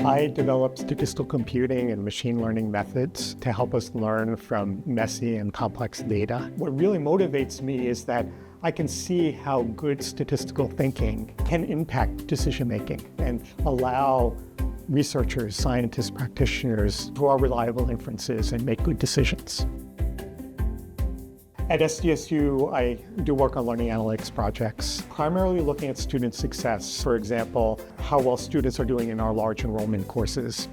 I developed statistical computing and machine learning methods to help us learn from messy and complex data. What really motivates me is that I can see how good statistical thinking can impact decision-making and allow researchers, scientists, practitioners to draw reliable inferences and make good decisions. At SDSU, I do work on learning analytics projects, primarily looking at student success. For example, how well students are doing in our large enrollment courses.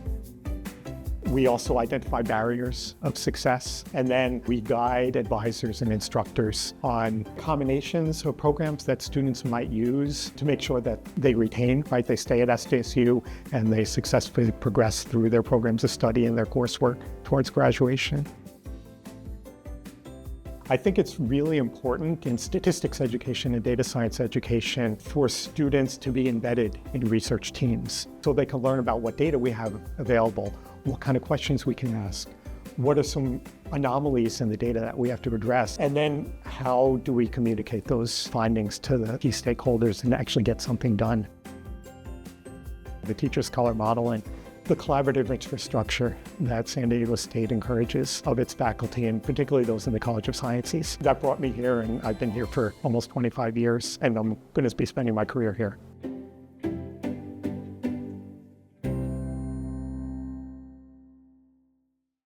We also identify barriers of success, and then we guide advisors and instructors on combinations of programs that students might use to make sure that they retain, right? They stay at SDSU and they successfully progress through their programs of study and their coursework towards graduation. I think it's really important in statistics education and data science education for students to be embedded in research teams so they can learn about what data we have available, what kind of questions we can ask, what are some anomalies in the data that we have to address, and then how do we communicate those findings to the key stakeholders and actually get something done. The teacher's color model and the collaborative infrastructure that San Diego State encourages of its faculty, and particularly those in the College of Sciences. That brought me here, and I've been here for almost 25 years, and I'm going to be spending my career here.